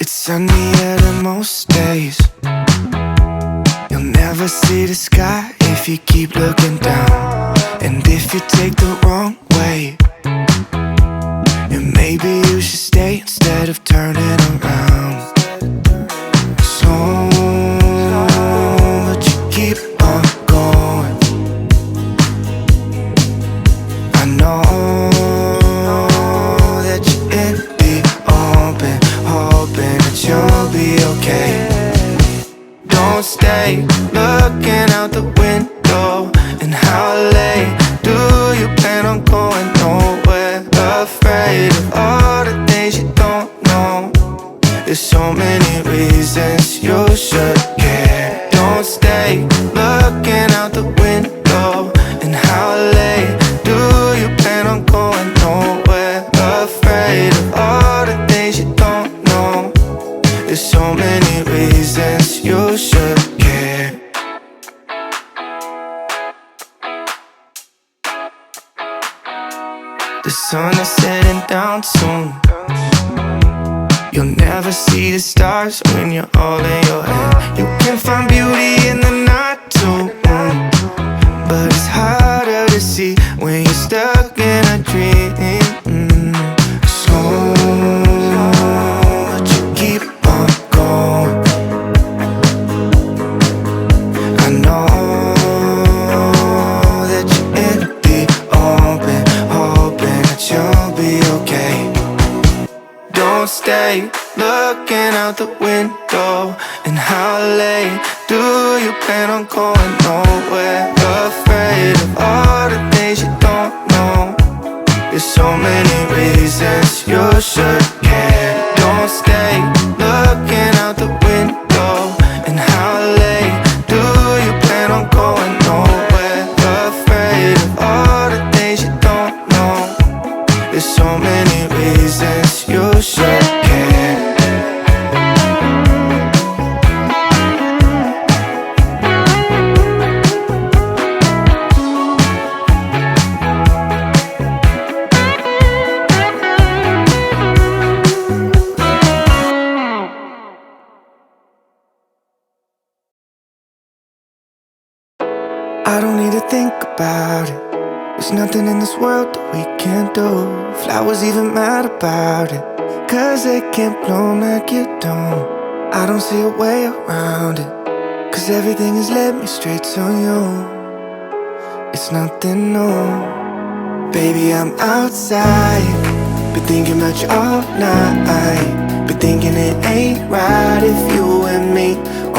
It's sunnier than most days. You'll never see the sky if you keep looking down. And if you take the wrong way, then maybe you should stay instead of turning around. So, but you keep on going. I know that you're in the open, hoping that you'll be okay. Don't stay looking out the window. And how late do you plan on going? Nowhere. Afraid of all the things you don't know. There's so many reasons you should care. Don't stay looking out the window. And how late do you plan on going? Nowhere. Afraid of all the things you don't know. There's so many reasons you should care. The sun is setting down soon. You'll never see the stars when you're all in your head. You can find beauty in the night too, but it's harder to see when you're stuck in a dream. So, but you keep on going. I know that you're in the open, hoping that you'll be okay. Don't stay looking out the window. And how late do you plan on going? Nowhere. Afraid of all the things you don't know. There's so many reasons you should care. Don't stay looking out the window. And how late do you plan on going? Nowhere. Afraid of all the things you don't know. There's so many reasons you should care. I don't need to think about it. There's nothing in this world that we can't do. Flowers even mad about it, 'cause they can't bloom like you don't. I don't see a way around it, 'cause everything has led me straight to you. It's nothing new. Baby, I'm outside, been thinking about you all night. Been thinking it ain't right if you and me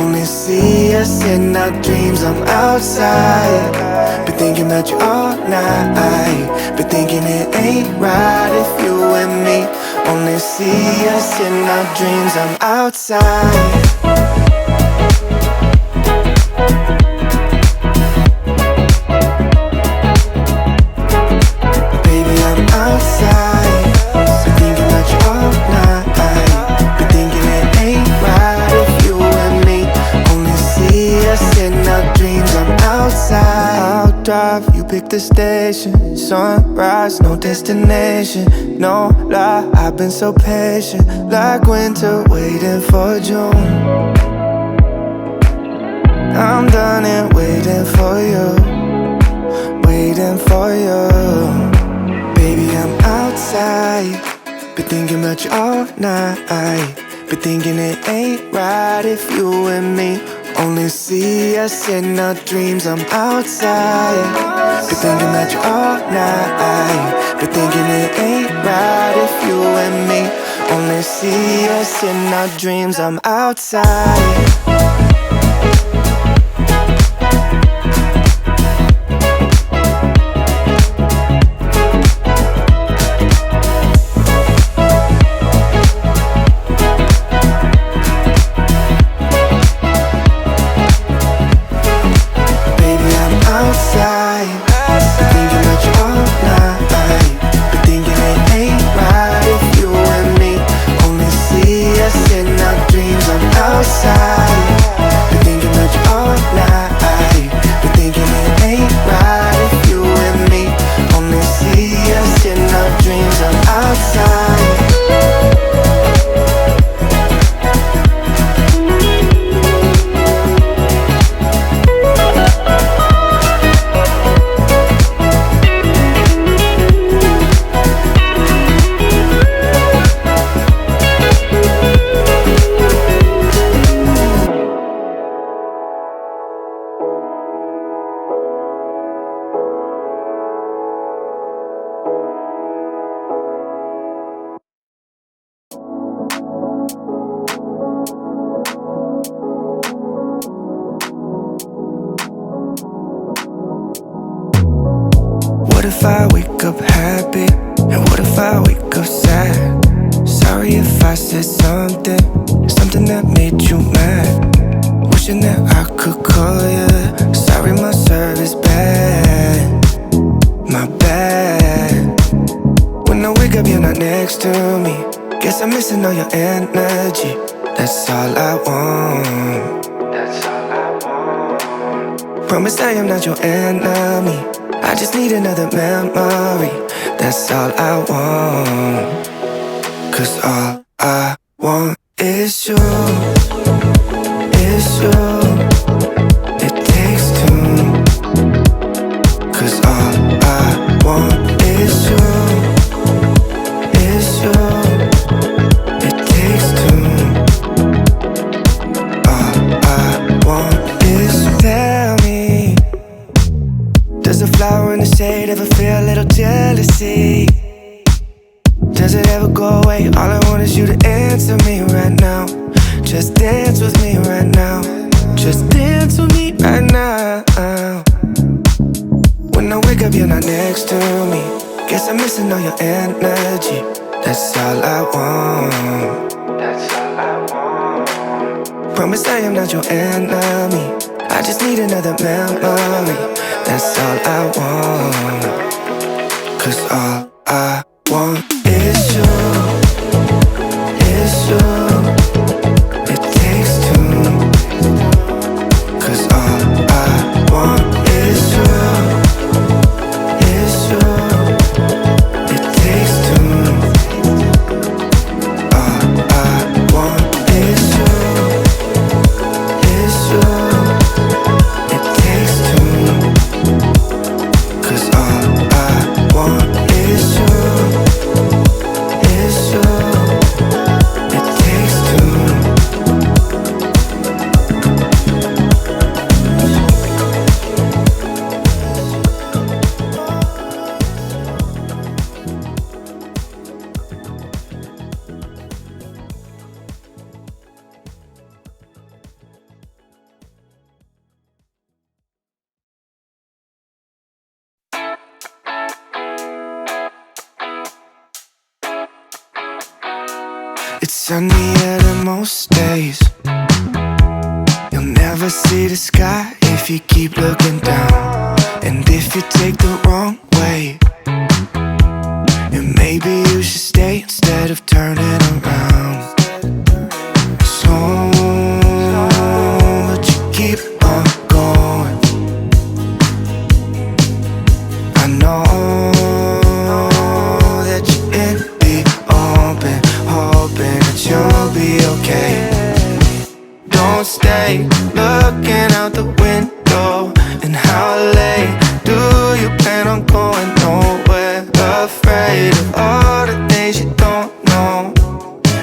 only see us in our dreams. I'm outside, been thinking about you all night. Been thinking it ain't right if you and me only see us in our dreams. I'm outside. Baby, I'm outside, been thinking about you all night. Been thinking it ain't right if you and me only see us in our dreams. I'm outside. I'll drive, you pick the station. Sunrise, no destination. No lie, I've been so patient, like winter waiting for June. I'm done and waiting for you, waiting for you. Baby, I'm outside, been thinking about you all night. Been thinking it ain't right if you and me only see us in our dreams. I'm outside, been thinking about you all night. Been thinking it ain't right if you and me only see us in our dreams. I'm outside. Outside. I wake up happy? And what if I wake up sad? Sorry if I said something that made you mad. Wishing that I could call you. Sorry my service bad, my bad. When I wake up you're not next to me. Guess I'm missing all your energy. That's all I want. That's all I want. Promise I am not your enemy. I just need another memory. That's all I want. 'Cause all I want is you. Is you. It takes two. 'Cause all I want is you. Is you. It takes two. All I want is you. Tell me, does a flower in the shade ever feel a little jealousy? Does it ever go away? All I want is you to answer me right now. Just dance with me right now. Just dance with me right now. When I wake up you're not next to me. Guess I'm missing all your energy. That's all I want. That's all I want. Promise I am not your enemy. I just need another memory. That's all I want. 'Cause all I want is you. Is you. It takes two. 'Cause all I want is you. Is you. It takes two. All I want is you. Is you. It takes two. 'Cause all I want is you. Is you. It takes two. It's sunnier than most days. You'll never see the sky if you keep looking down. And if you take the wrong way, then maybe you should stay instead of turning around. So, but you keep on going. I know that you're in the open, hoping that you'll be okay. Don't stay looking out the window. And how late do you plan on going? Nowhere. Afraid of all the things you don't know.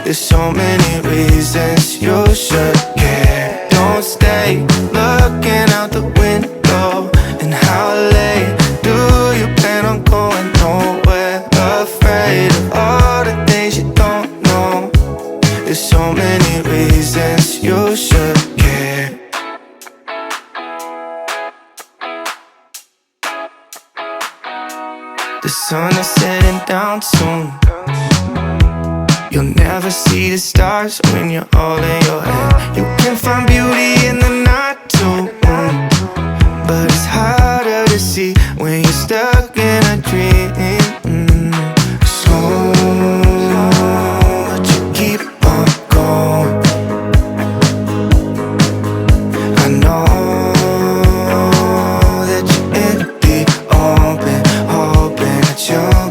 There's so many reasons you should care. Don't stay looking out the window. And how late do you plan on going? Nowhere. Afraid of all the things you don't know. There's so many reasons you should care. The sun is setting down soon. You'll never see the stars when you're all in your head. You can find beauty in the night too, but it's harder to see when you're stuck in a dream. So, but you keep on going. I know that you're in the open, hoping that you'll